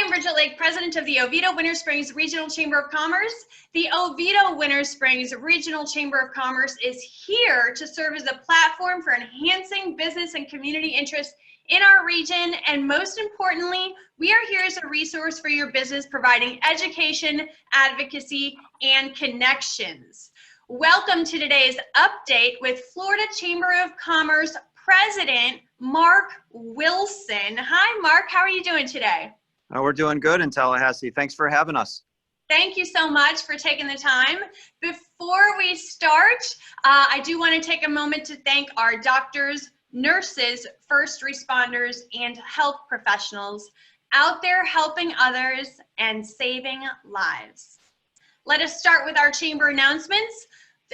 I'm Bridget Lake, president of the Oviedo Winter Springs Regional Chamber of Commerce. The Oviedo Winter Springs Regional Chamber of Commerce is here to serve as a platform for enhancing business and community interest in our region. And most importantly, we are here as a resource for your business, providing education, advocacy, and connections. Welcome to today's update with Florida Chamber of Commerce President Mark Wilson. Hi, Mark. How are you doing today? We're doing good in Tallahassee. Thanks for having us. Thank you so much for taking the time. Before we start, I do want to take a moment to thank our doctors, nurses, first responders, and health professionals out there helping others and saving lives. Let us start with our chamber announcements.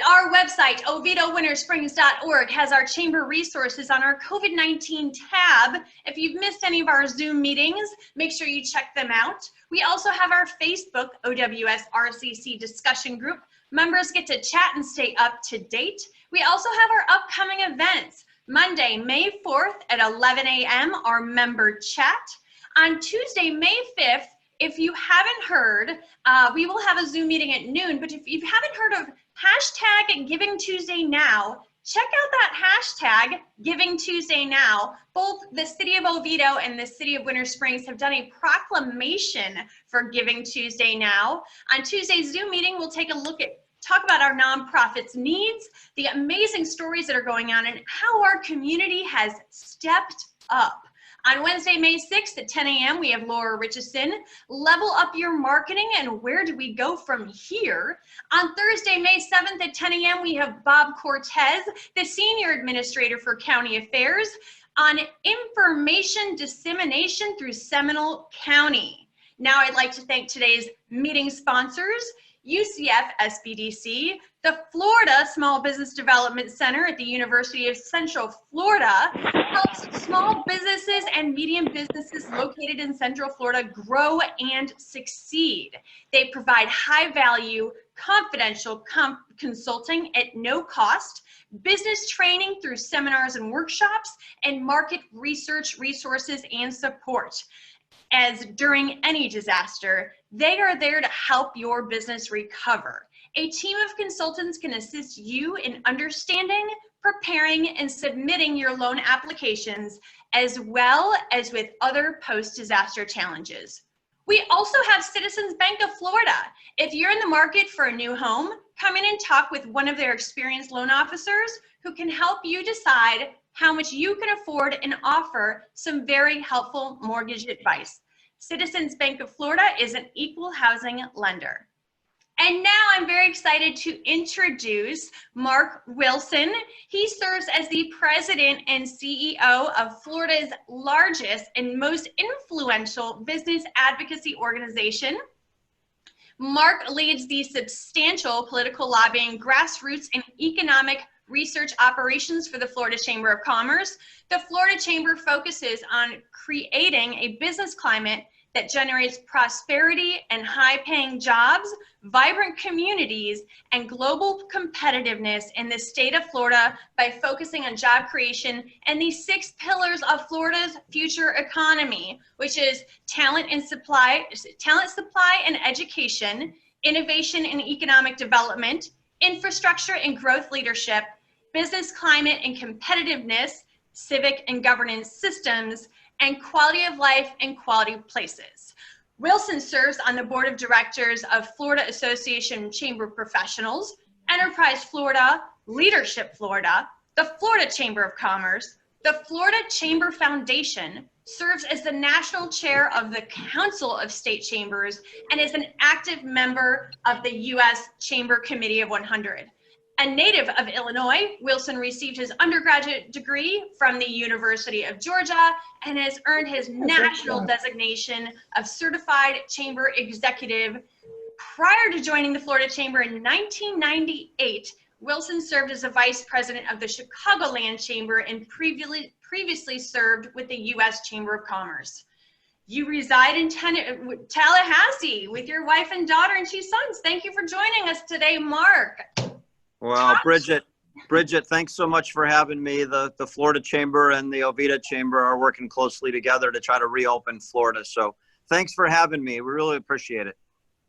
Our website, OviedoWinterSprings.org, has our chamber resources on our COVID-19 tab. If you've missed any of our Zoom meetings, make sure you check them out. We also have our Facebook OWS RCC discussion group. Members get to chat and stay up to date. We also have our upcoming events. Monday, May 4th at 11 a.m., our member chat. On Tuesday, May 5th, if you haven't heard, we will have a Zoom meeting at noon, but if you haven't heard of hashtag Giving Tuesday Now, check out that hashtag Giving Tuesday Now. Both the City of Oviedo and the City of Winter Springs have done a proclamation for Giving Tuesday Now. On Tuesday's Zoom meeting, we'll take a look at talk about our nonprofits' needs, the amazing stories that are going on, and how our community has stepped up. On Wednesday, May 6th at 10 a.m., we have Laura Richardson, Level Up Your Marketing and Where Do We Go From Here? On Thursday, May 7th at 10 a.m., we have Bob Cortez, the Senior Administrator for County Affairs, on information dissemination through Seminole County. Now I'd like to thank today's meeting sponsors, UCF SBDC, the Florida Small Business Development Center at the University of Central Florida helps small businesses and medium businesses located in Central Florida grow and succeed. They provide high-value, confidential consulting at no cost, business training through seminars and workshops, and market research resources and support. As during any disaster, they are there to help your business recover. A team of consultants can assist you in understanding, preparing, and submitting your loan applications, as well as with other post-disaster challenges. We also have Citizens Bank of Florida. If you're in the market for a new home, come in and talk with one of their experienced loan officers who can help you decide how much you can afford and offer some very helpful mortgage advice. Citizens Bank of Florida is an equal housing lender. And now I'm very excited to introduce Mark Wilson. He serves as the president and CEO of Florida's largest and most influential business advocacy organization. Mark leads the substantial political lobbying, grassroots, and economic research operations for the Florida Chamber of Commerce. The Florida Chamber focuses on creating a business climate that generates prosperity and high-paying jobs, vibrant communities, and global competitiveness in the state of Florida by focusing on job creation and the 6 pillars of Florida's future economy, which is talent supply and education, innovation and economic development, infrastructure and growth leadership, business climate and competitiveness, civic and governance systems, and quality of life and quality places. Wilson serves on the board of directors of Florida Association Chamber Professionals, Enterprise Florida, Leadership Florida, the Florida Chamber of Commerce, the Florida Chamber Foundation, serves as the national chair of the Council of State Chambers, and is an active member of the U.S. Chamber Committee of 100. A native of Illinois, Wilson received his undergraduate degree from the University of Georgia and has earned his national designation of Certified Chamber Executive. Prior to joining the Florida Chamber in 1998, Wilson served as a vice president of the Chicagoland Chamber and previously served with the U.S. Chamber of Commerce. You reside in Tallahassee with your wife and daughter and 2 sons. Thank you for joining us today, Mark. Well, Bridget, thanks so much for having me. The Florida Chamber and the Oviedo Chamber are working closely together to try to reopen Florida. So thanks for having me. We really appreciate it.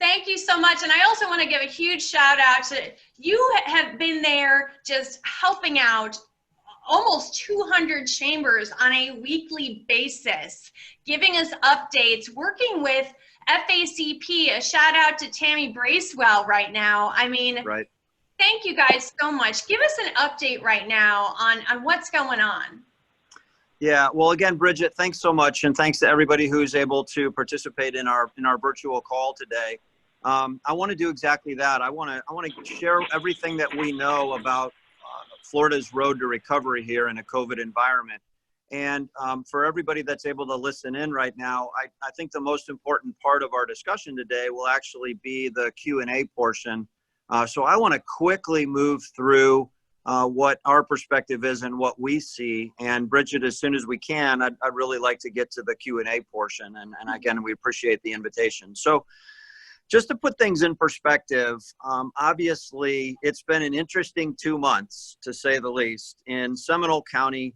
Thank you so much. And I also want to give a huge shout out to you. Have been there just helping out almost 200 chambers on a weekly basis, giving us updates, working with FACP. A shout out to Tammy Bracewell right now. I mean, right. Thank you guys so much. Give us an update right now on what's going on. Yeah, well, again, Bridget, thanks so much, and thanks to everybody who's able to participate in our virtual call today. I want to do exactly that. I want to share everything that we know about Florida's road to recovery here in a COVID environment. And for everybody that's able to listen in right now, I think the most important part of our discussion today will actually be the Q&A portion. So I want to quickly move through what our perspective is and what we see. And Bridget, as soon as we can, I'd really like to get to the Q&A portion. And again, we appreciate the invitation. So just to put things in perspective, obviously it's been an interesting 2 months, to say the least. In Seminole County,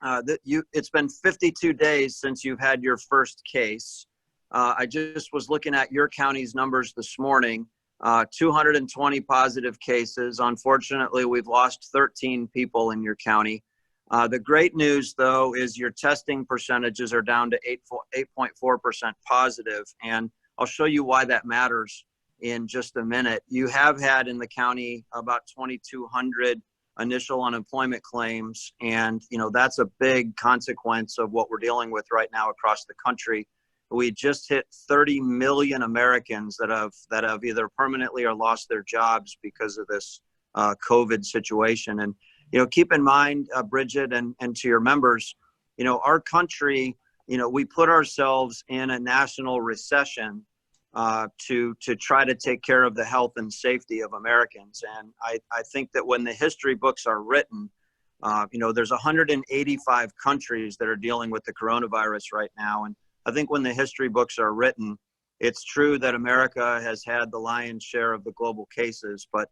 it's been 52 days since you've had your first case. I just was looking at your county's numbers this morning. 220 positive cases. Unfortunately, we've lost 13 people in your county. The great news, though, is your testing percentages are down to 8.4% positive. And I'll show you why that matters in just a minute. You have had in the county about 2,200 initial unemployment claims. And, that's a big consequence of what we're dealing with right now across the country. We just hit 30 million Americans that have either permanently or lost their jobs because of this COVID situation. And, keep in mind, Bridget, and to your members, our country, we put ourselves in a national recession to try to take care of the health and safety of Americans. And I think that when the history books are written, there's 185 countries that are dealing with the coronavirus right now. And I think when the history books are written, it's true that America has had the lion's share of the global cases, but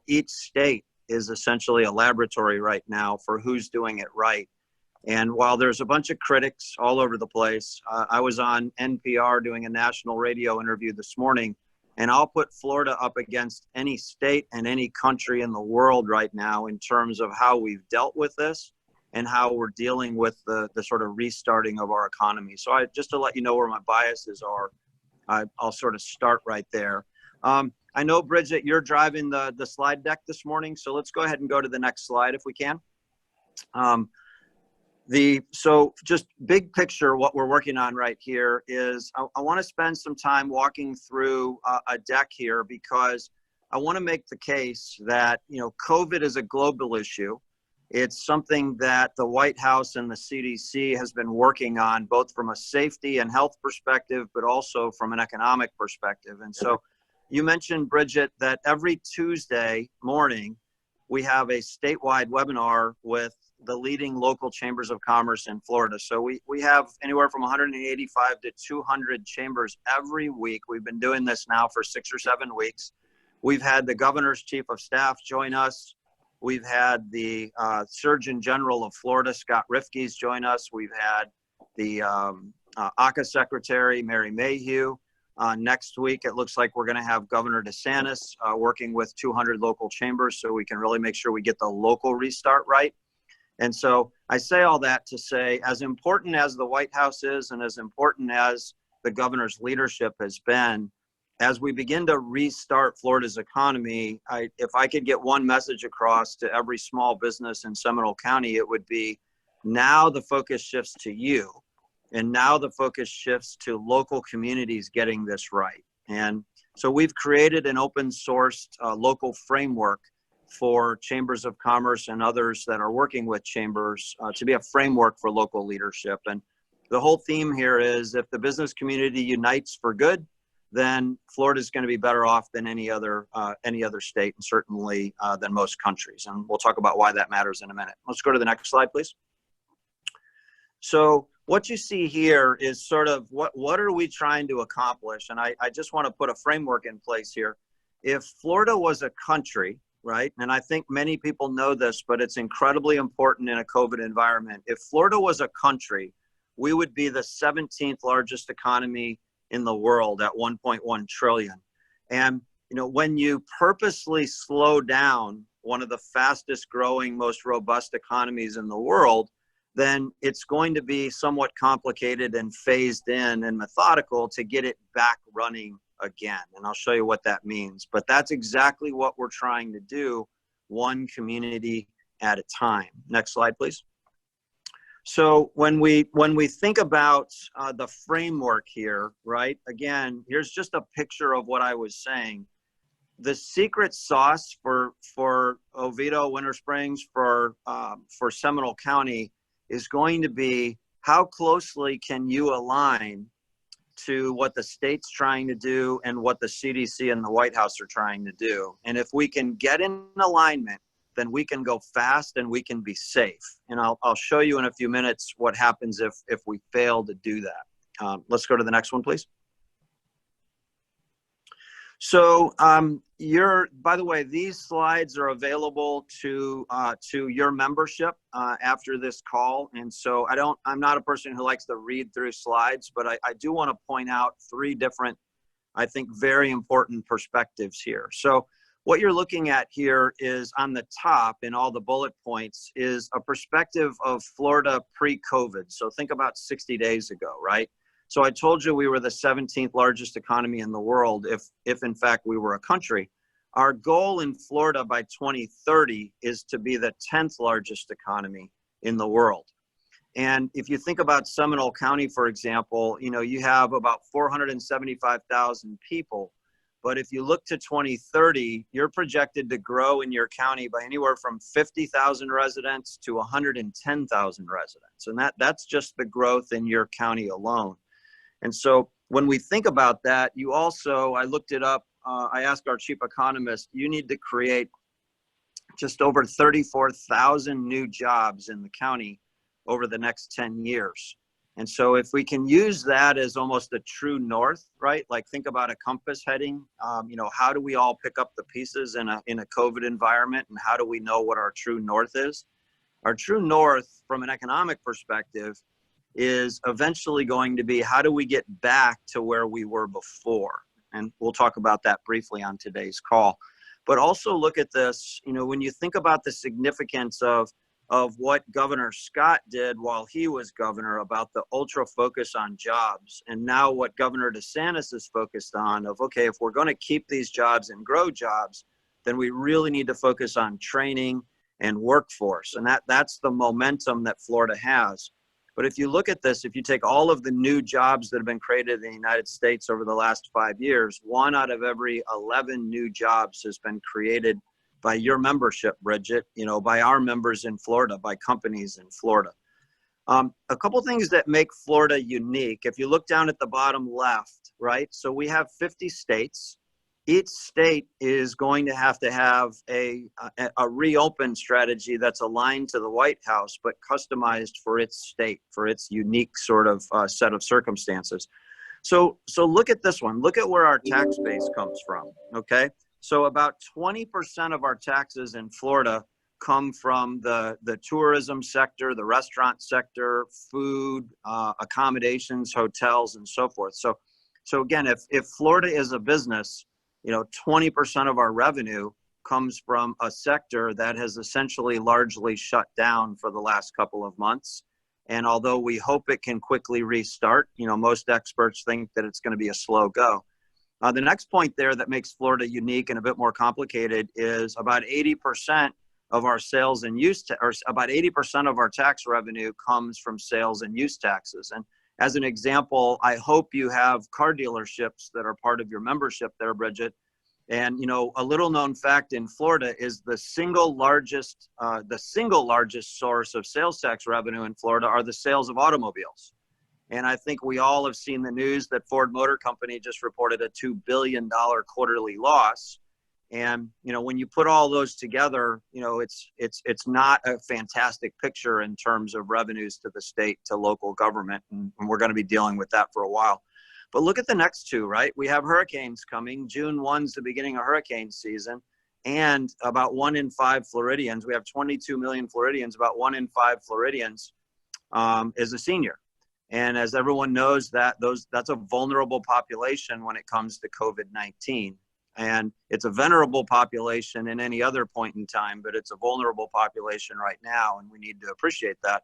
each state is essentially a laboratory right now for who's doing it right. And while there's a bunch of critics all over the place, I was on NPR doing a national radio interview this morning, and I'll put Florida up against any state and any country in the world right now in terms of how we've dealt with this and how we're dealing with the sort of restarting of our economy. So just to let you know where my biases are, I'll sort of start right there. I know, Bridget, you're driving the slide deck this morning, so let's go ahead and go to the next slide if we can. So just big picture, what we're working on right here is I want to spend some time walking through a deck here because I want to make the case that, COVID is a global issue. It's something that the White House and the CDC has been working on, both from a safety and health perspective, but also from an economic perspective. And so you mentioned, Bridget, that every Tuesday morning, we have a statewide webinar with the leading local chambers of commerce in Florida. So we have anywhere from 185 to 200 chambers every week. We've been doing this now for 6 or 7 weeks. We've had the governor's chief of staff join us. We've had the Surgeon General of Florida, Scott Rifkes, join us. We've had the ACA Secretary, Mary Mayhew. Next week, it looks like we're going to have Governor DeSantis working with 200 local chambers so we can really make sure we get the local restart right. And so I say all that to say, as important as the White House is and as important as the governor's leadership has been, as we begin to restart Florida's economy, if I could get one message across to every small business in Seminole County, it would be now the focus shifts to you. And now the focus shifts to local communities getting this right. And so we've created an open sourced local framework for chambers of commerce and others that are working with chambers to be a framework for local leadership. And the whole theme here is if the business community unites for good, then Florida is going to be better off than any other state, and certainly than most countries. And we'll talk about why that matters in a minute. Let's go to the next slide, please. So what you see here is sort of what are we trying to accomplish? And I just want to put a framework in place here. If Florida was a country, right, and I think many people know this, but it's incredibly important in a COVID environment. If Florida was a country, we would be the 17th largest economy in the world at 1.1 trillion. And, you know, when you purposely slow down one of the fastest growing, most robust economies in the world, then it's going to be somewhat complicated and phased in and methodical to get it back running again. And I'll show you what that means. But that's exactly what we're trying to do, one community at a time. Next slide, please. So when we think about the framework here, right, again, here's just a picture of what I was saying. The secret sauce for Oviedo, Winter Springs, for Seminole County is going to be how closely can you align to what the state's trying to do and what the CDC and the White House are trying to do. And if we can get in alignment, then we can go fast and we can be safe. And I'll show you in a few minutes what happens if we fail to do that. Let's go to the next one, please. So by the way, these slides are available to your membership after this call. And so I'm not a person who likes to read through slides, but I do want to point out three different, I think, very important perspectives here. So what you're looking at here is on the top in all the bullet points is a perspective of Florida pre-COVID. So think about 60 days ago, right? So I told you we were the 17th largest economy in the world if in fact we were a country. Our goal in Florida by 2030 is to be the 10th largest economy in the world. And if you think about Seminole County, for example, you know, you have about 475,000 people. But if you look to 2030, you're projected to grow in your county by anywhere from 50,000 residents to 110,000 residents. And that's just the growth in your county alone. And so when we think about that, you also, I looked it up, I asked our chief economist, you need to create just over 34,000 new jobs in the county over the next 10 years. And so if we can use that as almost a true north, right? Like think about a compass heading, you know, how do we all pick up the pieces in a COVID environment, and how do we know what our true north is? Our true north from an economic perspective is eventually going to be, how do we get back to where we were before? And we'll talk about that briefly on today's call. But also look at this, you know, when you think about the significance of what Governor Scott did while he was governor about the ultra focus on jobs, and now what Governor DeSantis is focused on of, okay, if we're going to keep these jobs and grow jobs, then we really need to focus on training and workforce. And that's the momentum that Florida has. But if you look at this, if you take all of the new jobs that have been created in the United States over the last 5 years, 1 out of every 11 new jobs has been created by your membership, Bridget, you know, by our members in Florida, by companies in Florida. A couple things that make Florida unique. If you look down at the bottom left, right? So we have 50 states. Each state is going to have a reopen strategy that's aligned to the White House, but customized for its state, for its unique sort of set of circumstances. So look at this one. Look at where our tax base comes from, okay? So about 20% of our taxes in Florida come from the tourism sector, the restaurant sector, food, accommodations, hotels, and so forth. So again, if Florida is a business, you know, 20% of our revenue comes from a sector that has essentially largely shut down for the last couple of months. And although we hope it can quickly restart, you know, most experts think that it's going to be a slow go. The next point there that makes Florida unique and a bit more complicated is about 80% of our sales and use, or about 80% of our tax revenue comes from sales and use taxes. And as an example, I hope you have car dealerships that are part of your membership there, Bridget. And, you know, a little known fact in Florida is the single largest source of sales tax revenue in Florida are the sales of automobiles. And I think we all have seen the news that Ford Motor Company just reported a $2 billion quarterly loss. And, you know, when you put all those together, you know, it's not a fantastic picture in terms of revenues to the state, to local government. And we're going to be dealing with that for a while. But look at the next two, right? We have hurricanes coming. June 1's the beginning of hurricane season. And about 1 in 5 Floridians, we have 22 million Floridians, about 1 in 5 Floridians is a senior. And as everyone knows, that's a vulnerable population when it comes to COVID-19. And it's a venerable population in any other point in time, but it's a vulnerable population right now, and we need to appreciate that.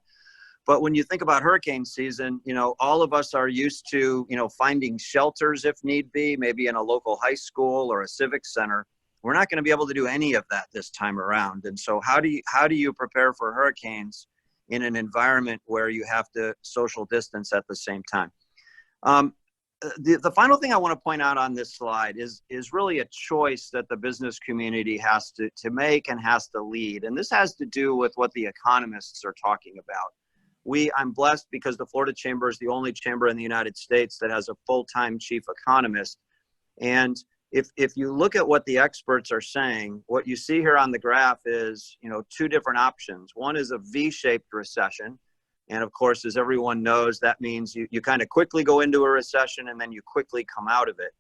But when you think about hurricane season, all of us are used to, finding shelters if need be, maybe in a local high school or a civic center. We're not going to be able to do any of that this time around. And so how do you prepare for hurricanes in an environment where you have to social distance at the same time? The final thing I want to point out on this slide is really a choice that the business community has to make and has to lead. And this has to do with what the economists are talking about. I'm blessed because the Florida Chamber is the only chamber in the United States that has a full-time chief economist. And if you look at what the experts are saying, what you see here on the graph is, two different options. One is a V-shaped recession. And of course, as everyone knows, that means you kind of quickly go into a recession and then you quickly come out of it.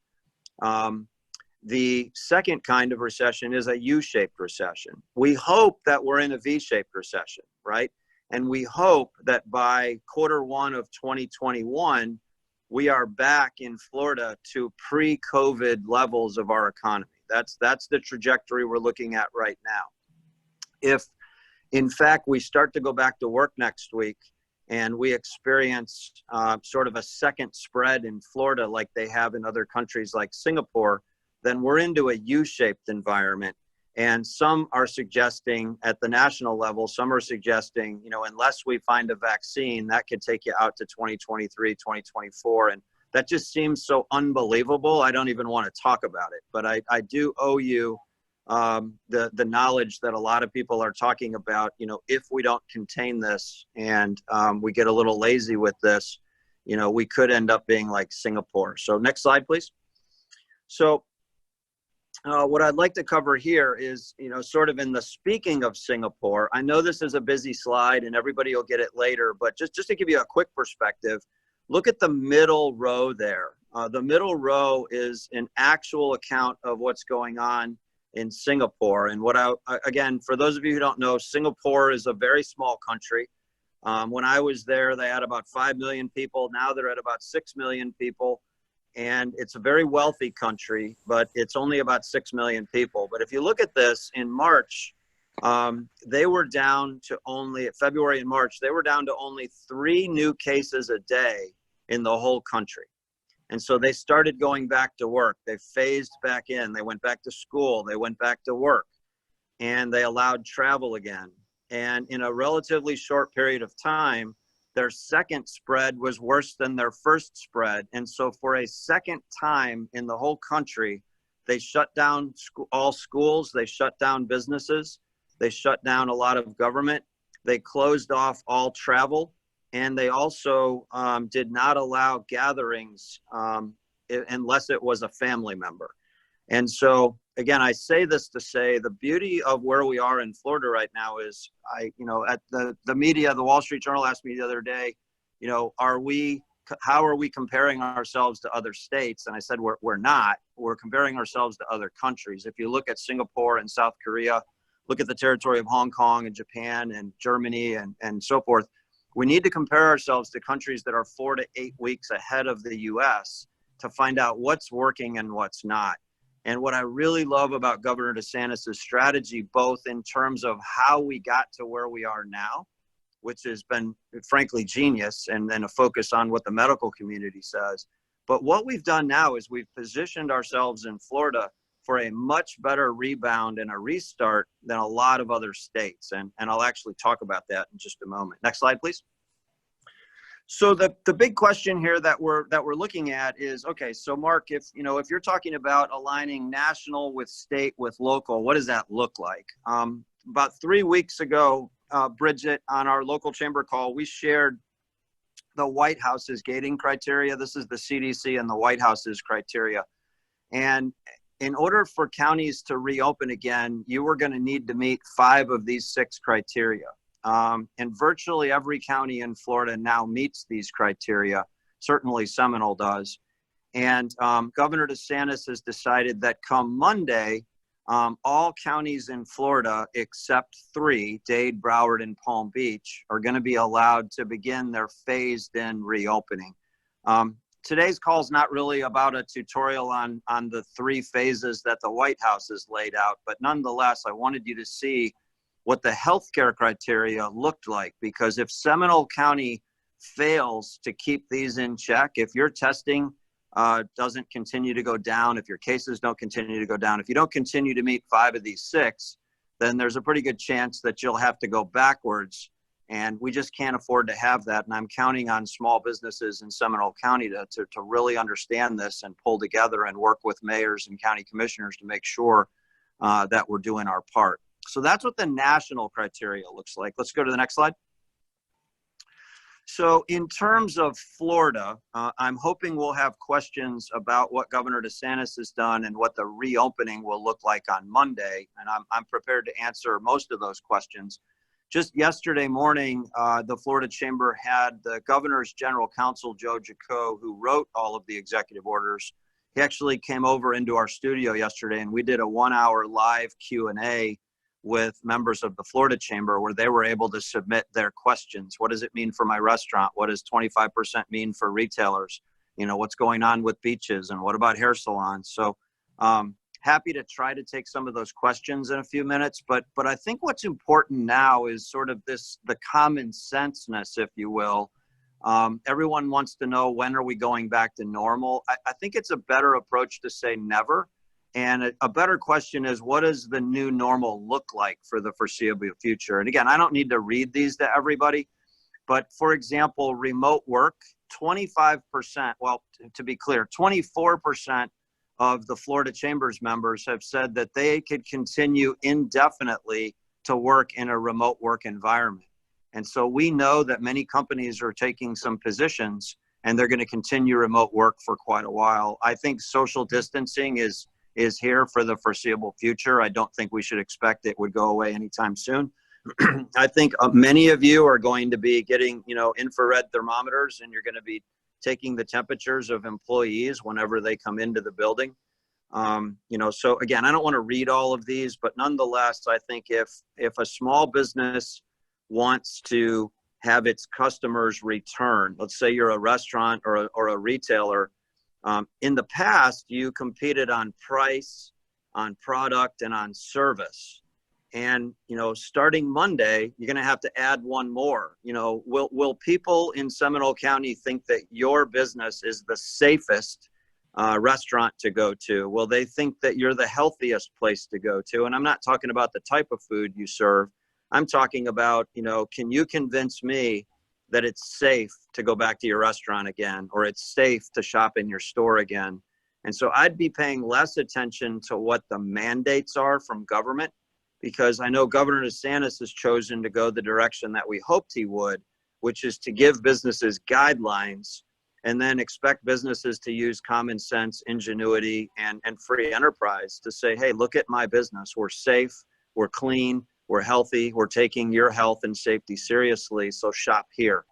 The second kind of recession is a U-shaped recession. We hope that we're in a V-shaped recession, right? And we hope that by Q1 of 2021, we are back in Florida to pre-COVID levels of our economy. That's the trajectory we're looking at right now. If, in fact, we start to go back to work next week and we experience sort of a second spread in Florida like they have in other countries like Singapore, then we're into a U-shaped environment. And some are suggesting at the national level, some are suggesting, unless we find a vaccine, that could take you out to 2023, 2024. And that just seems so unbelievable. I don't even want to talk about it. But I do owe you the knowledge that a lot of people are talking about, if we don't contain this and we get a little lazy with this, we could end up being like Singapore. So next slide, please. So what I'd like to cover here is, sort of in the speaking of Singapore, I know this is a busy slide and everybody will get it later, but just to give you a quick perspective, look at the middle row there. The middle row is an actual account of what's going on in Singapore. And again, for those of you who don't know, Singapore is a very small country. When I was there, they had about 5 million people. Now they're at about 6 million people. And it's a very wealthy country, but it's only about 6 million people. But if you look at this in March, they were down to February and March, they were down to only 3 new cases a day in the whole country. And so they started going back to work. They phased back in. They went back to school. They went back to work. And they allowed travel again. And in a relatively short period of time, their second spread was worse than their first spread. And so for a second time in the whole country, they shut down all schools, they shut down businesses, they shut down a lot of government, they closed off all travel, and they also did not allow gatherings unless it was a family member. And so, again, I say this to say the beauty of where we are in Florida right now is, at the media, the Wall Street Journal asked me the other day, how are we comparing ourselves to other states? And I said, we're not. We're comparing ourselves to other countries. If you look at Singapore and South Korea, look at the territory of Hong Kong and Japan and Germany and so forth, we need to compare ourselves to countries that are 4 to 8 weeks ahead of the US to find out what's working and what's not. And what I really love about Governor DeSantis' strategy, both in terms of how we got to where we are now, which has been frankly genius, and then a focus on what the medical community says. But what we've done now is we've positioned ourselves in Florida for a much better rebound and a restart than a lot of other states. And I'll actually talk about that in just a moment. Next slide, please. So the big question here that we're looking at is, okay, so Mark, if you're talking about aligning national with state with local, what does that look like? About 3 weeks ago, Bridget, on our local chamber call, we shared the White House's gating criteria. This is the CDC and the White House's criteria. And in order for counties to reopen again, you were going to need to meet 5 of these 6 criteria. And virtually every county in Florida now meets these criteria. Certainly Seminole does. And Governor DeSantis has decided that come Monday, all counties in Florida except 3, Dade, Broward, and Palm Beach, are going to be allowed to begin their phased-in reopening. Today's call is not really about a tutorial on the 3 phases that the White House has laid out, but nonetheless, I wanted you to see what the healthcare criteria looked like, because if Seminole County fails to keep these in check, if your testing doesn't continue to go down, if your cases don't continue to go down, if you don't continue to meet 5 of these 6, then there's a pretty good chance that you'll have to go backwards. And we just can't afford to have that. And I'm counting on small businesses in Seminole County to really understand this and pull together and work with mayors and county commissioners to make sure that we're doing our part. So that's what the national criteria looks like. Let's go to the next slide. So in terms of Florida, I'm hoping we'll have questions about what Governor DeSantis has done and what the reopening will look like on Monday. And I'm prepared to answer most of those questions. Just yesterday morning, the Florida Chamber had the Governor's General Counsel, Joe Jaco, who wrote all of the executive orders. He actually came over into our studio yesterday, and we did a 1-hour live Q&A with members of the Florida Chamber where they were able to submit their questions. What does it mean for my restaurant? What does 25% mean for retailers? You know, what's going on with beaches, and what about hair salons? So happy to try to take some of those questions in a few minutes, but I think what's important now is sort of the common senseness, if you will. Everyone wants to know, when are we going back to normal? I think it's a better approach to say never. And a better question is, what does the new normal look like for the foreseeable future? And again, I don't need to read these to everybody, but for example, remote work, 25%, well, to be clear, 24% of the Florida Chamber's members have said that they could continue indefinitely to work in a remote work environment. And so we know that many companies are taking some positions and they're going to continue remote work for quite a while. I think social distancing is here for the foreseeable future. I don't think we should expect it would go away anytime soon. I think many of you are going to be getting, infrared thermometers, and you're going to be taking the temperatures of employees whenever they come into the building. So again, I don't want to read all of these, but nonetheless, I think if a small business wants to have its customers return, let's say you're a restaurant or a retailer, in the past, you competed on price, on product, and on service. And, starting Monday, you're going to have to add one more. Will people in Seminole County think that your business is the safest restaurant to go to? Will they think that you're the healthiest place to go to? And I'm not talking about the type of food you serve. I'm talking about, can you convince me that it's safe to go back to your restaurant again, or it's safe to shop in your store again? And so I'd be paying less attention to what the mandates are from government, because I know Governor DeSantis has chosen to go the direction that we hoped he would, which is to give businesses guidelines and then expect businesses to use common sense, ingenuity, and free enterprise to say, hey, look at my business. We're safe, we're clean, we're healthy, we're taking your health and safety seriously, so shop here.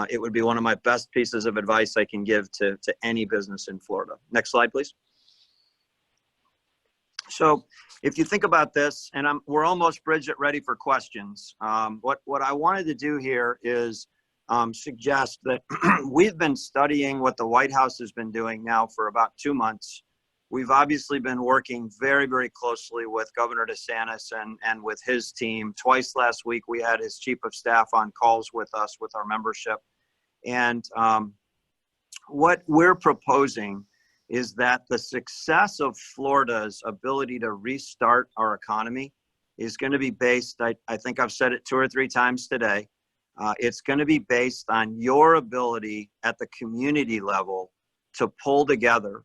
It would be one of my best pieces of advice I can give to any business in Florida. Next slide, please. So if you think about this, and we're almost, Bridget, ready for questions. What I wanted to do here is suggest that we've been studying what the White House has been doing now for about 2 months. We've obviously been working very, very closely with Governor DeSantis and with his team. Twice last week, we had his chief of staff on calls with us, with our membership. And what we're proposing is that the success of Florida's ability to restart our economy is going to be based, I think I've said it 2 or 3 times today, it's going to be based on your ability at the community level to pull together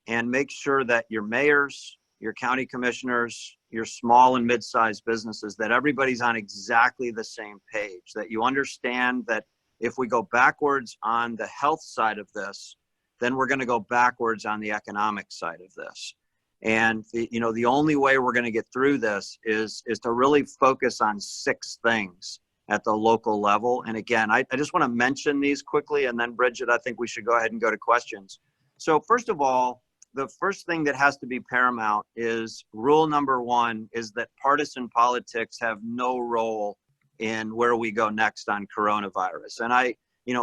and make sure that your mayors, your county commissioners, your small and mid-sized businesses, that everybody's on exactly the same page, that you understand that if we go backwards on the health side of this, then we're going to go backwards on the economic side of this. And the only way we're going to get through this is to really focus on 6 things at the local level. And again, I just want to mention these quickly, and then Bridget, I think we should go ahead and go to questions. So first of all, the first thing that has to be paramount is rule number one is that partisan politics have no role in where we go next on coronavirus. And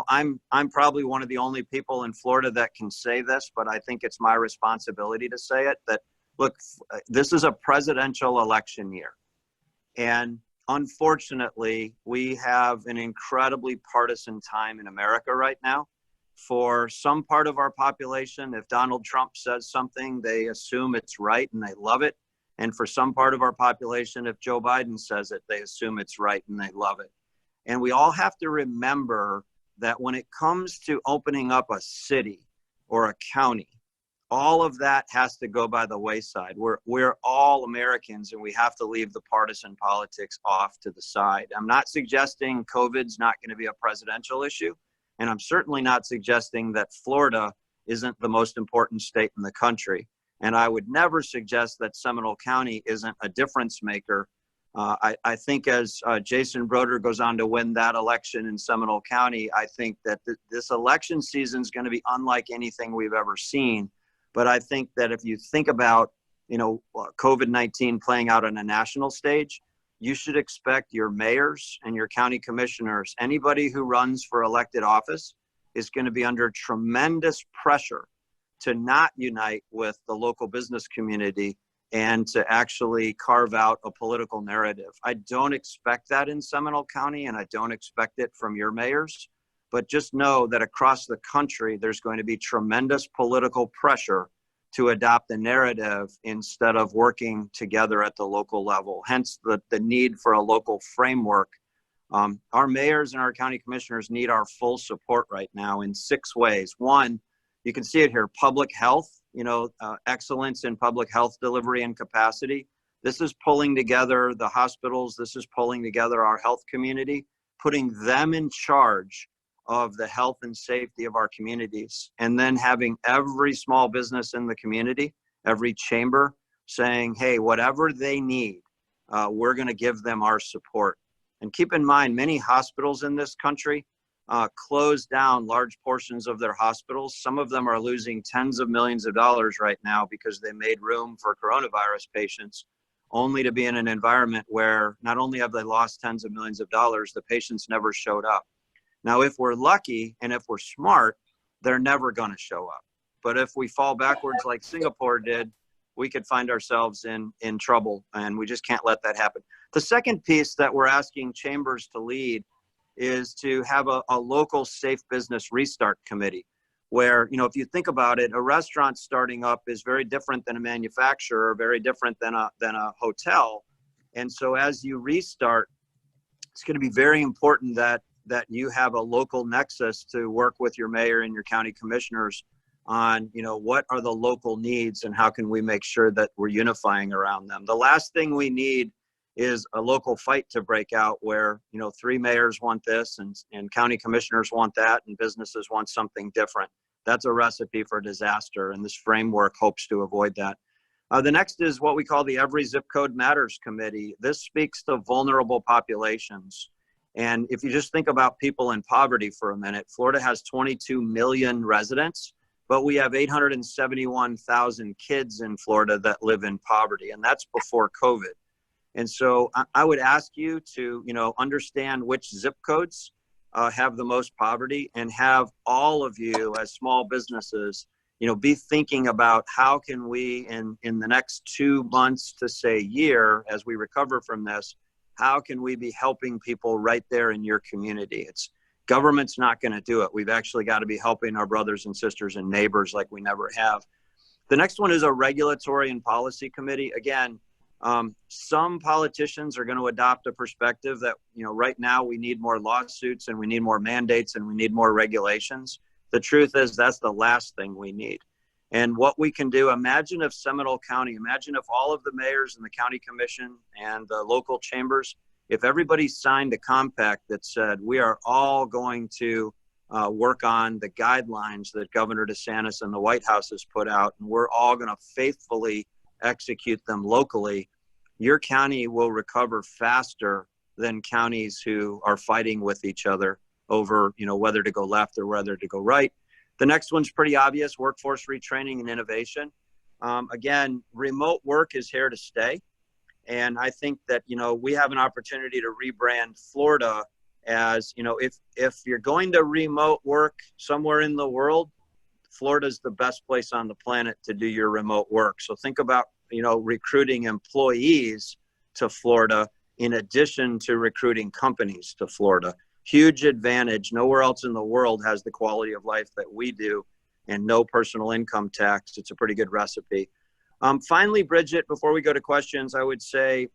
I'm probably one of the only people in Florida that can say this, but I think it's my responsibility to say it, that look, this is a presidential election year. And unfortunately, we have an incredibly partisan time in America right now. For some part of our population, if Donald Trump says something, they assume it's right and they love it. And for some part of our population, if Joe Biden says it, they assume it's right and they love it. And we all have to remember that when it comes to opening up a city or a county, all of that has to go by the wayside. We're all Americans, and we have to leave the partisan politics off to the side. I'm not suggesting COVID's not going to be a presidential issue. And I'm certainly not suggesting that Florida isn't the most important state in the country. And I would never suggest that Seminole County isn't a difference maker. I think as Jason Broder goes on to win that election in Seminole County, I think that this election season is going to be unlike anything we've ever seen. But I think that if you think about, COVID-19 playing out on a national stage, you should expect your mayors and your county commissioners, anybody who runs for elected office is going to be under tremendous pressure to not unite with the local business community and to actually carve out a political narrative. I don't expect that in Seminole County, and I don't expect it from your mayors, but just know that across the country, there's going to be tremendous political pressure to adopt a narrative instead of working together at the local level. Hence the need for a local framework. Our mayors and our county commissioners need our full support right now in 6 ways. One, you can see it here, public health, excellence in public health delivery and capacity. This is pulling together the hospitals. This is pulling together our health community, putting them in charge of the health and safety of our communities, and then having every small business in the community, every chamber saying, hey, whatever they need, we're going to give them our support. And keep in mind, many hospitals in this country closed down large portions of their hospitals. Some of them are losing tens of millions of dollars right now because they made room for coronavirus patients, only to be in an environment where not only have they lost tens of millions of dollars, the patients never showed up. Now, if we're lucky and if we're smart, they're never going to show up. But if we fall backwards like Singapore did, we could find ourselves in trouble, and we just can't let that happen. The second piece that we're asking chambers to lead is to have a local safe business restart committee where, if you think about it, a restaurant starting up is very different than a manufacturer, very different than a hotel. And so as you restart, it's going to be very important that you have a local nexus to work with your mayor and your county commissioners on, what are the local needs and how can we make sure that we're unifying around them. The last thing we need is a local fight to break out where, 3 mayors want this and county commissioners want that and businesses want something different. That's a recipe for disaster, and this framework hopes to avoid that. The next is what we call the Every Zip Code Matters Committee. This speaks to vulnerable populations. And if you just think about people in poverty for a minute, Florida has 22 million residents, but we have 871,000 kids in Florida that live in poverty, and that's before COVID. And so I would ask you to, understand which zip codes have the most poverty, and have all of you as small businesses, be thinking about how can we in the next 2 months to say year, as we recover from this, how can we be helping people right there in your community? Government's not going to do it. We've actually got to be helping our brothers and sisters and neighbors like we never have. The next one is a regulatory and policy committee. Again, some politicians are going to adopt a perspective that, right now we need more lawsuits and we need more mandates and we need more regulations. The truth is that's the last thing we need. And what we can do, imagine if Seminole County, imagine if all of the mayors and the county commission and the local chambers, if everybody signed a compact that said, we are all going to work on the guidelines that Governor DeSantis and the White House has put out, and we're all going to faithfully execute them locally, your county will recover faster than counties who are fighting with each other over, whether to go left or whether to go right. The next one's pretty obvious, workforce retraining and innovation. Again, remote work is here to stay. And I think that, we have an opportunity to rebrand Florida as, if you're going to remote work somewhere in the world, Florida's the best place on the planet to do your remote work. So think about, recruiting employees to Florida in addition to recruiting companies to Florida. Huge advantage. Nowhere else in the world has the quality of life that we do, and no personal income tax. It's a pretty good recipe. Finally, Bridget, before we go to questions, I would say,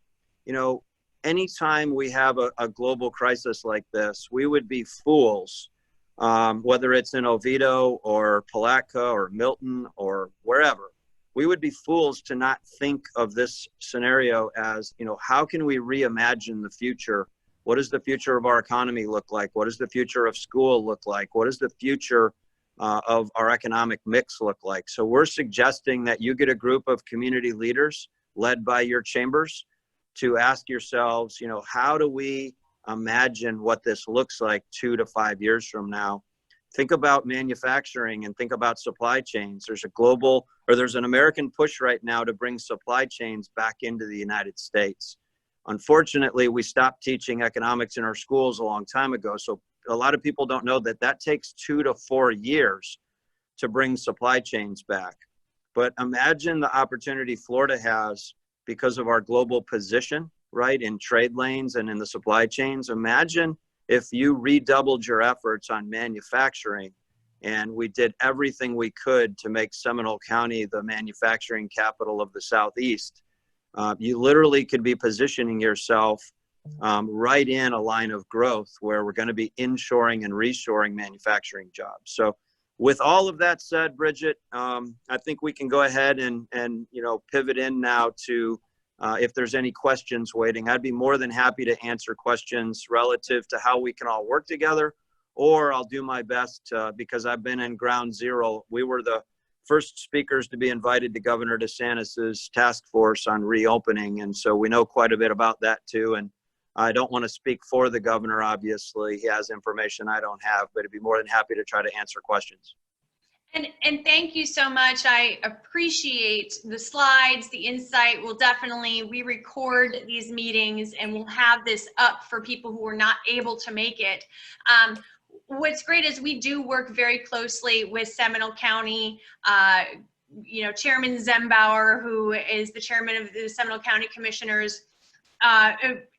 anytime we have a global crisis like this, we would be fools, whether it's in Oviedo or Palatka or Milton or wherever, we would be fools to not think of this scenario as, how can we reimagine the future? What does the future of our economy look like? What does the future of school look like? What does the future of our economic mix look like? So we're suggesting that you get a group of community leaders led by your chambers to ask yourselves, how do we imagine what this looks like 2 to 5 years from now? Think about manufacturing and think about supply chains. There's an American push right now to bring supply chains back into the United States. Unfortunately, we stopped teaching economics in our schools a long time ago. So a lot of people don't know that takes 2 to 4 years to bring supply chains back. But imagine the opportunity Florida has because of our global position, right, in trade lanes and in the supply chains. Imagine if you redoubled your efforts on manufacturing and we did everything we could to make Seminole County the manufacturing capital of the Southeast. You literally could be positioning yourself right in a line of growth where we're going to be inshoring and reshoring manufacturing jobs. So with all of that said, Bridget, I think we can go ahead and pivot in now to if there's any questions waiting. I'd be more than happy to answer questions relative to how we can all work together, or I'll do my best because I've been in ground zero. We were the first speakers to be invited to Governor DeSantis's task force on reopening. And so we know quite a bit about that too. And I don't want to speak for the governor, obviously. He has information I don't have, but I'd be more than happy to try to answer questions. And thank you so much. I appreciate the slides, the insight. We record these meetings and we'll have this up for people who are not able to make it. What's great is we do work very closely with Seminole County, Chairman Zembauer, who is the chairman of the Seminole County Commissioners,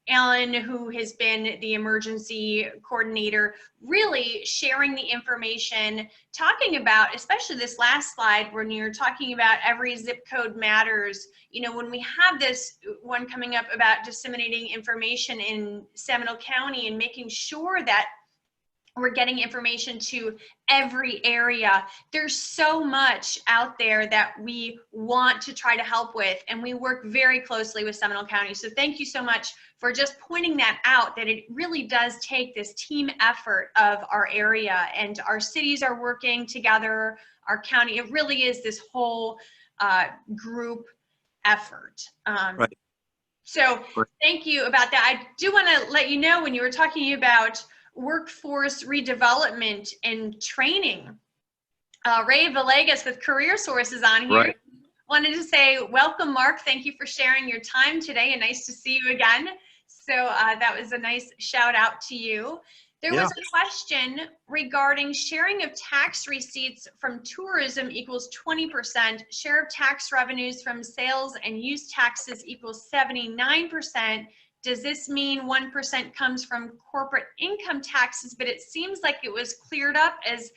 Alan, who has been the emergency coordinator, really sharing the information, talking about, especially this last slide, when you're talking about every zip code matters. When we have this one coming up about disseminating information in Seminole County and making sure that we're getting information to every area. There's so much out there that we want to try to help with, and we work very closely with Seminole County. So thank you so much for just pointing that out, that it really does take this team effort of our area, and our cities are working together, our county. It really is this whole group effort. Right. So thank you about that. I do want to let you know, when you were talking about workforce redevelopment and training, Ray Villegas with Career Source is on here. Right. Wanted to say welcome, Mark. Thank you for sharing your time today, and nice to see you again. So that was a nice shout out to you. There was a question regarding sharing of tax receipts from tourism equals 20%, share of tax revenues from sales and use taxes equals 79%. Does this mean 1% comes from corporate income taxes? But it seems like it was cleared up, as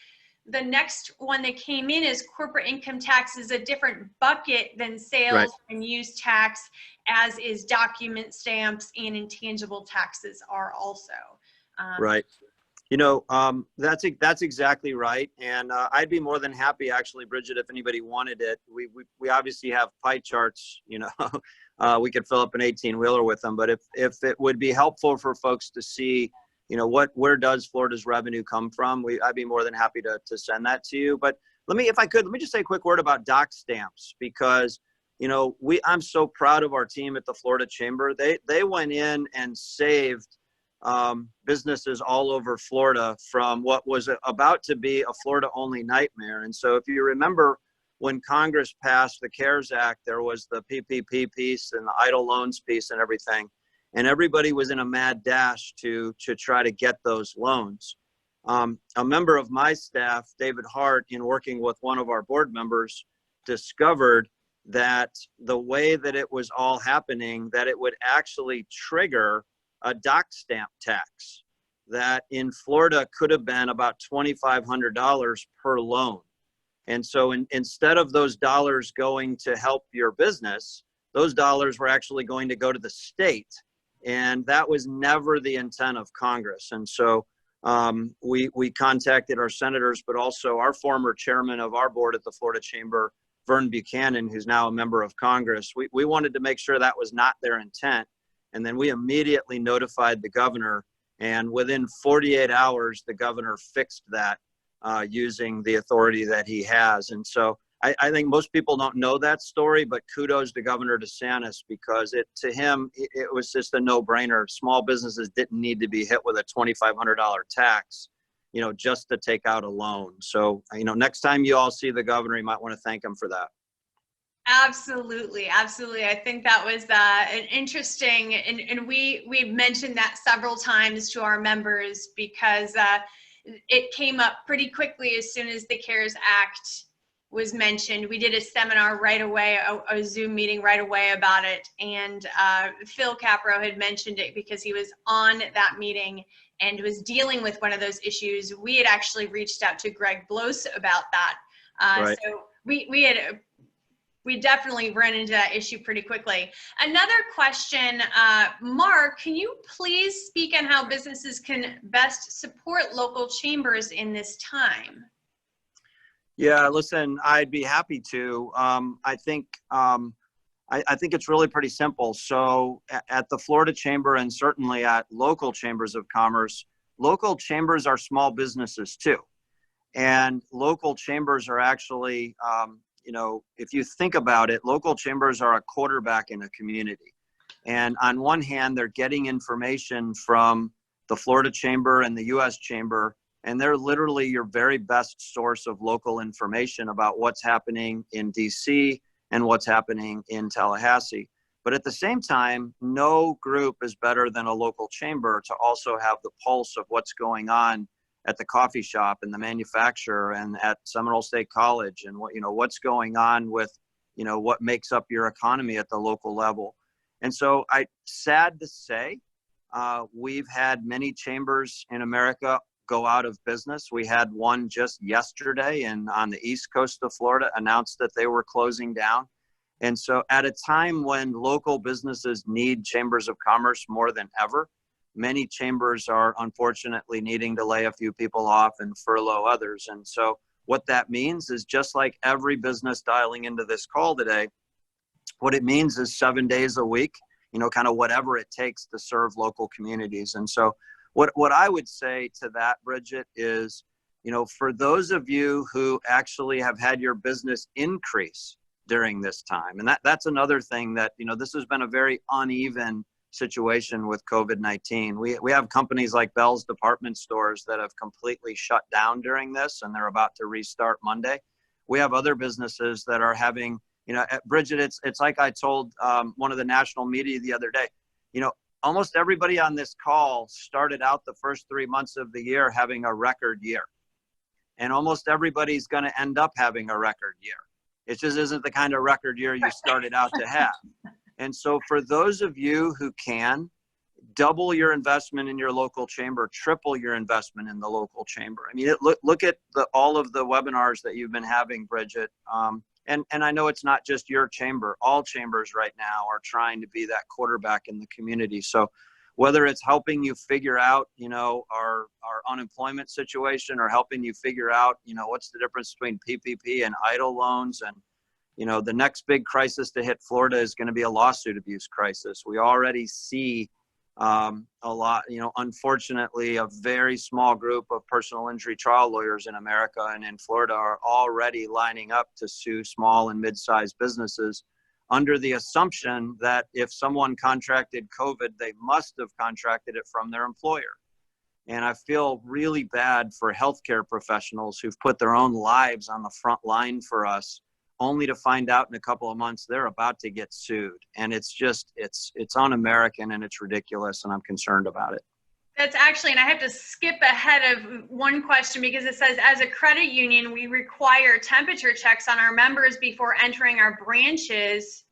the next one that came in is corporate income tax is a different bucket than sales and use tax, as is document stamps and intangible taxes are also. Right. That's exactly right. And I'd be more than happy, actually, Bridget, if anybody wanted it. We obviously have pie charts, we could fill up an 18-wheeler with them. But if it would be helpful for folks to see, where does Florida's revenue come from, I'd be more than happy to send that to you. But let me just say a quick word about doc stamps, because, I'm so proud of our team at the Florida Chamber. They went in and saved businesses all over Florida from what was about to be a Florida-only nightmare. And so if you remember, when Congress passed the CARES Act, there was the PPP piece and the idle loans piece and everything. And everybody was in a mad dash to try to get those loans. A member of my staff, David Hart, in working with one of our board members, discovered that the way that it was all happening, that it would actually trigger a dock stamp tax that in Florida could have been about $2,500 per loan. And so instead of those dollars going to help your business, those dollars were actually going to go to the state. And that was never the intent of Congress. And so we contacted our senators, but also our former chairman of our board at the Florida Chamber, Vern Buchanan, who's now a member of Congress. We wanted to make sure that was not their intent. And then we immediately notified the governor. And within 48 hours, the governor fixed that using the authority that he has. And so I think most people don't know that story, but kudos to Governor DeSantis, because to him, it was just a no-brainer. Small businesses didn't need to be hit with a $2,500 tax, just to take out a loan. So, next time you all see the governor, you might want to thank him for that. Absolutely. Absolutely. I think that was an interesting, and we mentioned that several times to our members, because it came up pretty quickly as soon as the CARES Act was mentioned. We did a seminar right away, a Zoom meeting right away about it. And Phil Capro had mentioned it because he was on that meeting and was dealing with one of those issues. We had actually reached out to Greg Bloss about that. Right. So we definitely ran into that issue pretty quickly. Another question, Mark, can you please speak on how businesses can best support local chambers in this time? Yeah, listen, I'd be happy to. I think it's really pretty simple. So at the Florida Chamber, and certainly at local chambers of commerce, local chambers are small businesses too. And local chambers are actually, if you think about it, local chambers are a quarterback in a community. And on one hand, they're getting information from the Florida Chamber and the U.S. Chamber, and they're literally your very best source of local information about what's happening in DC and what's happening in Tallahassee. But at the same time, no group is better than a local chamber to also have the pulse of what's going on at the coffee shop and the manufacturer and at Seminole State College, and what's going on with, what makes up your economy at the local level. And so sad to say, we've had many chambers in America go out of business. We had one just yesterday and on the East Coast of Florida announced that they were closing down. And so at a time when local businesses need chambers of commerce more than ever, many chambers are unfortunately needing to lay a few people off and furlough others. And so what that means is, just like every business dialing into this call today, what it means is 7 days a week, kind of whatever it takes to serve local communities. And so what I would say to that, Bridget, is, for those of you who actually have had your business increase during this time, and that's another thing that, this has been a very uneven situation with COVID-19. We have companies like Bell's department stores that have completely shut down during this, and they're about to restart Monday. We have other businesses that are having, Bridget, it's like I told one of the national media the other day, almost everybody on this call started out the first 3 months of the year having a record year. And almost everybody's going to end up having a record year. It just isn't the kind of record year you started out to have. And so for those of you who can, double your investment in your local chamber, triple your investment in the local chamber. I mean, look at all of the webinars that you've been having, Bridget. And I know it's not just your chamber. All chambers right now are trying to be that quarterback in the community. So whether it's helping you figure out, our unemployment situation, or helping you figure out, what's the difference between PPP and idle loans, and the next big crisis to hit Florida is going to be a lawsuit abuse crisis. We already see a lot, unfortunately, a very small group of personal injury trial lawyers in America and in Florida are already lining up to sue small and mid-sized businesses under the assumption that if someone contracted COVID, they must have contracted it from their employer. And I feel really bad for healthcare professionals who've put their own lives on the front line for us, only to find out in a couple of months they're about to get sued. And it's just, it's un-American and it's ridiculous, and I'm concerned about it. That's actually, and I have to skip ahead of one question because it says, as a credit union, we require temperature checks on our members before entering our branches.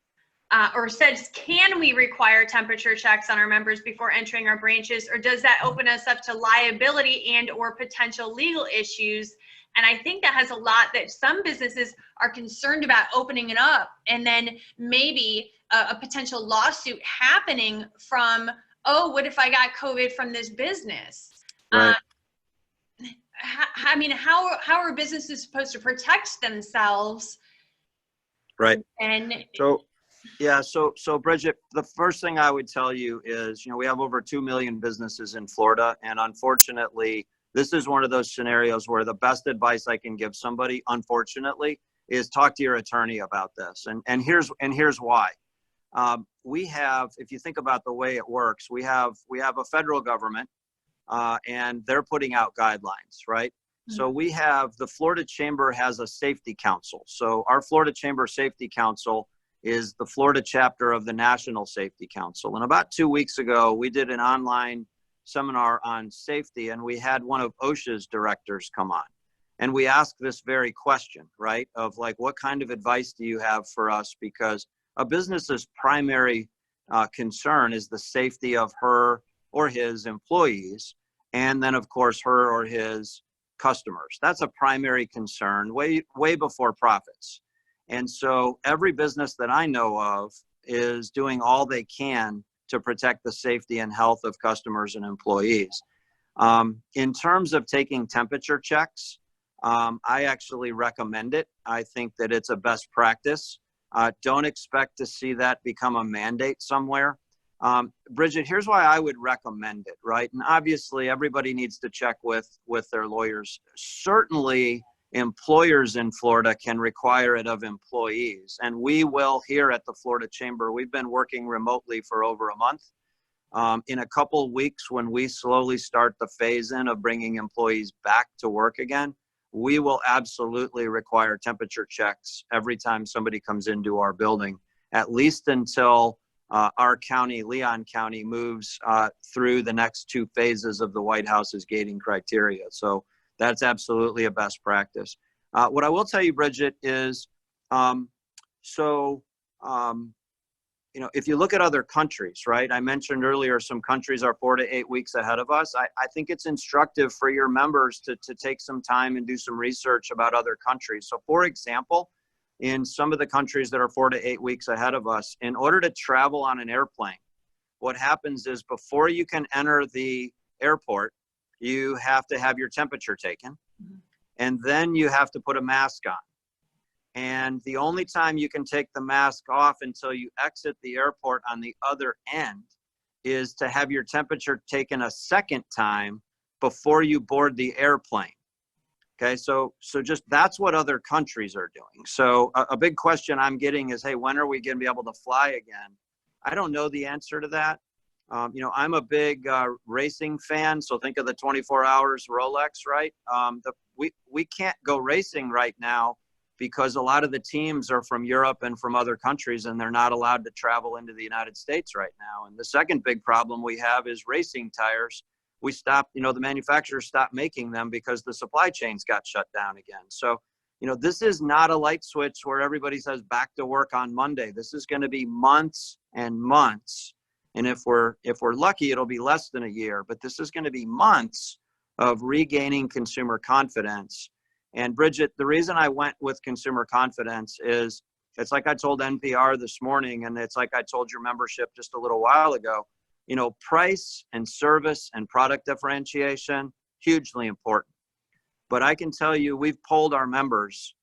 Or says, can we require temperature checks on our members before entering our branches, or does that open us up to liability and or potential legal issues? And I think that has a lot that some businesses are concerned about opening it up, and then maybe a potential lawsuit happening from, oh, what if I got COVID from this business? Right. I mean, how are businesses supposed to protect themselves? Right. And yeah, so Bridget, the first thing I would tell you is, we have over 2 million businesses in Florida, and unfortunately, this is one of those scenarios where the best advice I can give somebody, unfortunately, is talk to your attorney about this. And here's why. We have, if you think about the way it works, we have a federal government, and they're putting out guidelines, right? Mm-hmm. So we have, the Florida Chamber has a safety council. So our Florida Chamber Safety Council is the Florida chapter of the National Safety Council. And about 2 weeks ago, we did an online seminar on safety, and we had one of OSHA's directors come on. And we asked this very question, right? Of like, what kind of advice do you have for us? Because a business's primary concern is the safety of her or his employees. And then of course, her or his customers. That's a primary concern, way before profits. And so every business that I know of is doing all they can to protect the safety and health of customers and employees. In terms of taking temperature checks, I actually recommend it. I think that it's a best practice. Don't expect to see that become a mandate somewhere. Bridget, here's why I would recommend it, right? And obviously everybody needs to check with their lawyers. Certainly employers in Florida can require it of employees. And we will here at the Florida Chamber. We've been working remotely for over a month. In a couple of weeks, when we slowly start the phase in of bringing employees back to work again, we will absolutely require temperature checks every time somebody comes into our building, at least until our county, Leon County, moves through the next 2 phases of the White House's gating criteria. So that's absolutely a best practice. What I will tell you, Bridget, is if you look at other countries, right? I mentioned earlier some countries are 4 to 8 weeks ahead of us. I think it's instructive for your members to take some time and do some research about other countries. So for example, in some of the countries that are 4 to 8 weeks ahead of us, in order to travel on an airplane, what happens is before you can enter the airport, you have to have your temperature taken, and then you have to put a mask on. And the only time you can take the mask off until you exit the airport on the other end is to have your temperature taken a second time before you board the airplane. Okay, so just that's what other countries are doing. So a big question I'm getting is, hey, when are we going to be able to fly again? I don't know the answer to that. I'm a big racing fan, so think of the 24 hours Rolex, right? We can't go racing right now because a lot of the teams are from Europe and from other countries, and they're not allowed to travel into the United States right now. And the second big problem we have is racing tires. We stopped, the manufacturers stopped making them because the supply chains got shut down again. So, this is not a light switch where everybody says back to work on Monday. This is going to be months and months. And if we're lucky, it'll be less than a year, but this is going to be months of regaining consumer confidence. And Bridget, the reason I went with consumer confidence is it's like I told NPR this morning, and it's like I told your membership just a little while ago, price and service and product differentiation, hugely important. But I can tell you, we've polled our members,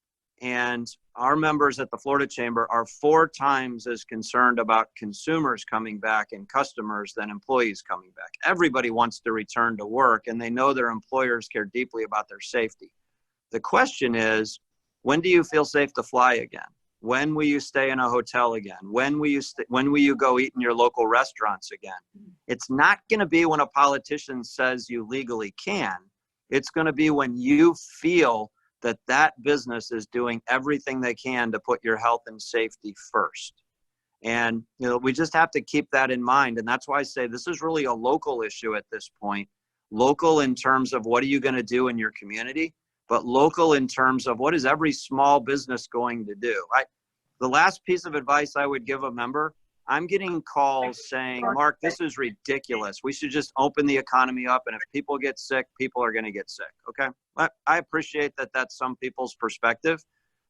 and our members at the Florida Chamber are 4 times as concerned about consumers coming back and customers than employees coming back. Everybody wants to return to work, and they know their employers care deeply about their safety. The question is, when do you feel safe to fly again? When will you stay in a hotel again? When will you go eat in your local restaurants again? It's not going to be when a politician says you legally can. It's going to be when you feel that business is doing everything they can to put your health and safety first. And, we just have to keep that in mind. And that's why I say this is really a local issue at this point. Local in terms of what are you going to do in your community, but local in terms of what is every small business going to do. The last piece of advice I would give a member, I'm getting calls saying, Mark, this is ridiculous. We should just open the economy up. And if people get sick, people are going to get sick. Okay. I appreciate that that's some people's perspective.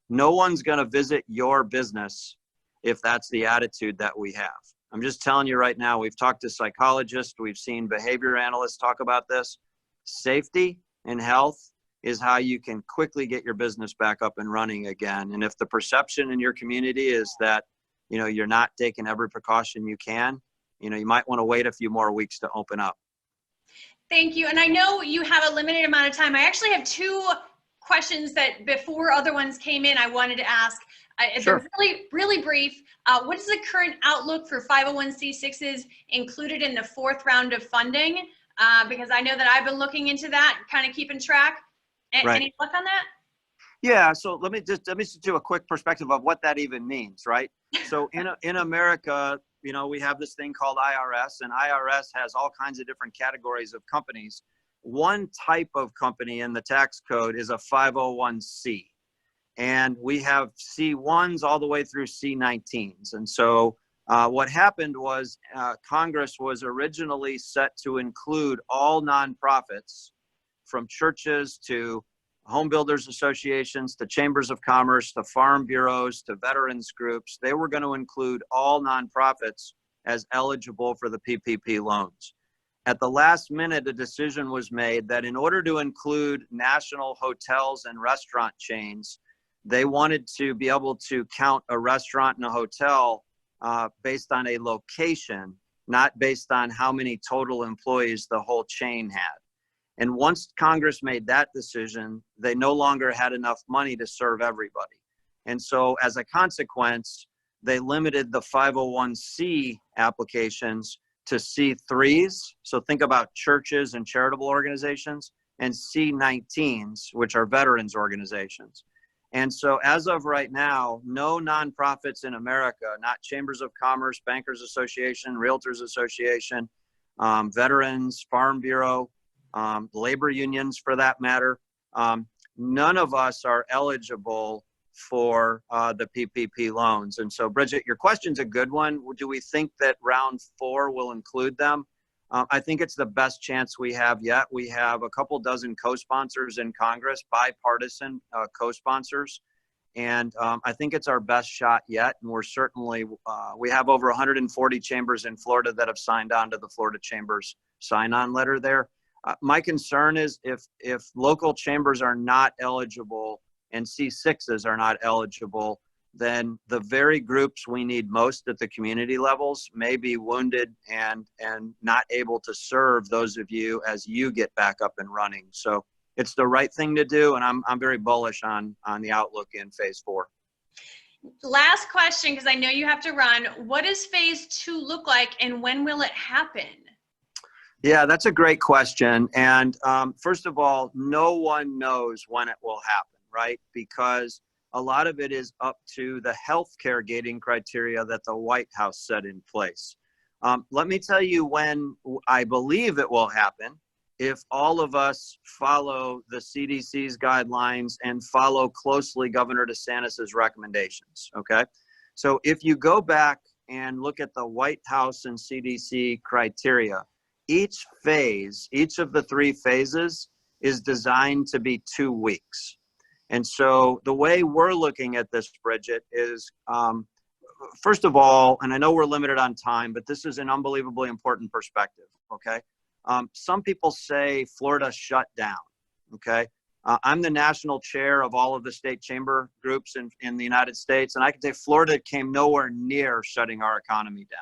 No one's going to visit your business if that's the attitude that we have. I'm just telling you right now, we've talked to psychologists, we've seen behavior analysts talk about this. Safety and health is how you can quickly get your business back up and running again. And if the perception in your community is that, you're not taking every precaution you can, you might want to wait a few more weeks to open up. Thank you. And I know you have a limited amount of time. I actually have two questions that before other ones came in, I wanted to ask. Sure. They're really, really brief. What is the current outlook for 501c6s included in the fourth round of funding? Because I know that I've been looking into that, kind of keeping track. Right. Any luck on that? Yeah, so let me just do a quick perspective of what that even means, right? So in America, we have this thing called IRS, and IRS has all kinds of different categories of companies. One type of company in the tax code is a 501c, and we have C1s all the way through C19s. And so what happened was Congress was originally set to include all nonprofits, from churches to home builders associations, to chambers of commerce, to farm bureaus, to veterans groups. They were going to include all nonprofits as eligible for the PPP loans. At the last minute, a decision was made that in order to include national hotels and restaurant chains, they wanted to be able to count a restaurant and a hotel based on a location, not based on how many total employees the whole chain had. And once Congress made that decision, they no longer had enough money to serve everybody. And so as a consequence, they limited the 501c applications to C3s. So think about churches and charitable organizations, and C19s, which are veterans organizations. And so as of right now, no nonprofits in America, not chambers of commerce, bankers association, realtors association, veterans, farm bureau, labor unions for that matter, none of us are eligible for the PPP loans. And so, Bridget, your question's a good one. Do we think that round 4 will include them? I think it's the best chance we have yet. We have a couple dozen co-sponsors in Congress, bipartisan co-sponsors. And I think it's our best shot yet. And we're certainly, we have over 140 chambers in Florida that have signed on to the Florida Chambers sign-on letter there. My concern is if local chambers are not eligible and C6s are not eligible, then the very groups we need most at the community levels may be wounded and not able to serve those of you as you get back up and running. So it's the right thing to do, and I'm very bullish on the outlook in phase 4. Last question, because I know you have to run. What does phase 2 look like, and when will it happen? Yeah, that's a great question. And first of all, no one knows when it will happen, right? Because a lot of it is up to the healthcare gating criteria that the White House set in place. Let me tell you when I believe it will happen, if all of us follow the CDC's guidelines and follow closely Governor DeSantis's recommendations, okay? So if you go back and look at the White House and CDC criteria, each phase, each of the 3 phases is designed to be 2 weeks. And so the way we're looking at this, Bridget, is first of all, and I know we're limited on time, but this is an unbelievably important perspective, okay? Some people say Florida shut down, okay? I'm the national chair of all of the state chamber groups in the United States, and I can say Florida came nowhere near shutting our economy down.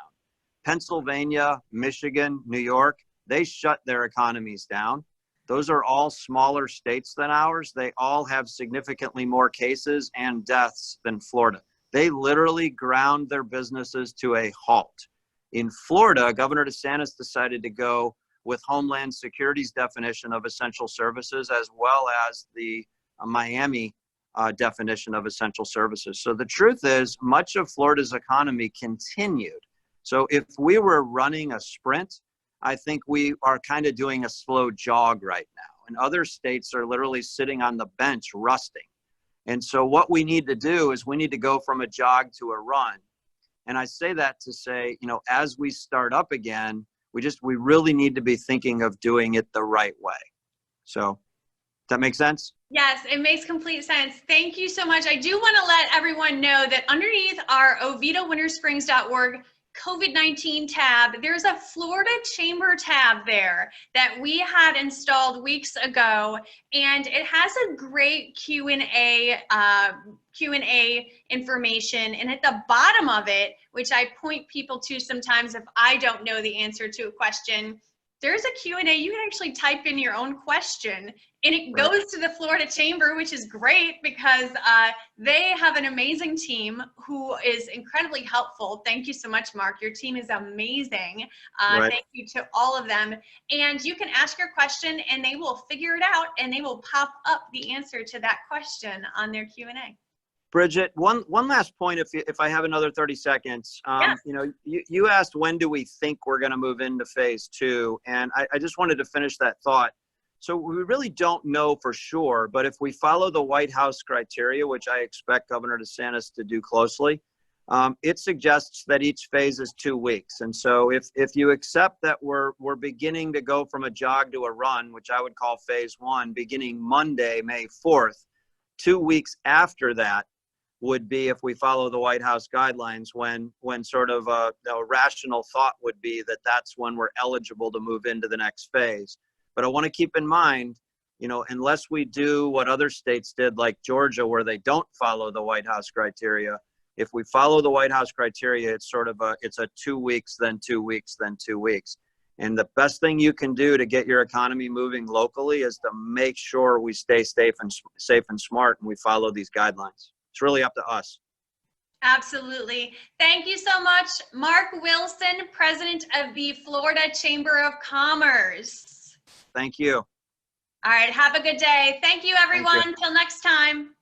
Pennsylvania, Michigan, New York, they shut their economies down. Those are all smaller states than ours. They all have significantly more cases and deaths than Florida. They literally ground their businesses to a halt. In Florida, Governor DeSantis decided to go with Homeland Security's definition of essential services, as well as the Miami definition of essential services. So the truth is, much of Florida's economy continued. So if we were running a sprint, I think we are kind of doing a slow jog right now. And other states are literally sitting on the bench rusting. And so what we need to do is we need to go from a jog to a run. And I say that to say, you know, as we start up again, we really need to be thinking of doing it the right way. So, does that make sense? Yes, it makes complete sense. Thank you so much. I do want to let everyone know that underneath our oviedo-wintersprings.org COVID-19 tab, there's a Florida Chamber tab there that we had installed weeks ago, and it has a great Q&A information. And at the bottom of it, which I point people to sometimes if I don't know the answer to a question, there's a Q&A. You can actually type in your own question, and it goes to the Florida Chamber, which is great because they have an amazing team who is incredibly helpful. Thank you so much, Mark. Your team is amazing. Thank you to all of them. And you can ask your question, and they will figure it out, and they will pop up the answer to that question on their Q&A. Bridget, one last point, if I have another 30 seconds. Yes. You know, you asked when do we think we're going to move into phase 2, and I just wanted to finish that thought. So we really don't know for sure, but if we follow the White House criteria, which I expect Governor DeSantis to do closely, it suggests that each phase is 2 weeks. And so if you accept that we're beginning to go from a jog to a run, which I would call phase 1, beginning Monday, May 4th, 2 weeks after that would be, if we follow the White House guidelines, when sort of a rational thought would be that that's when we're eligible to move into the next phase. But I want to keep in mind, you know, unless we do what other states did, like Georgia, where they don't follow the White House criteria, if we follow the White House criteria, it's sort of it's a 2 weeks, then 2 weeks, then 2 weeks. And the best thing you can do to get your economy moving locally is to make sure we stay safe and smart, and we follow these guidelines. It's really up to us. Absolutely. Thank you so much, Mark Wilson, President of the Florida Chamber of Commerce. Thank you. All right. Have a good day. Thank you, everyone. Until next time.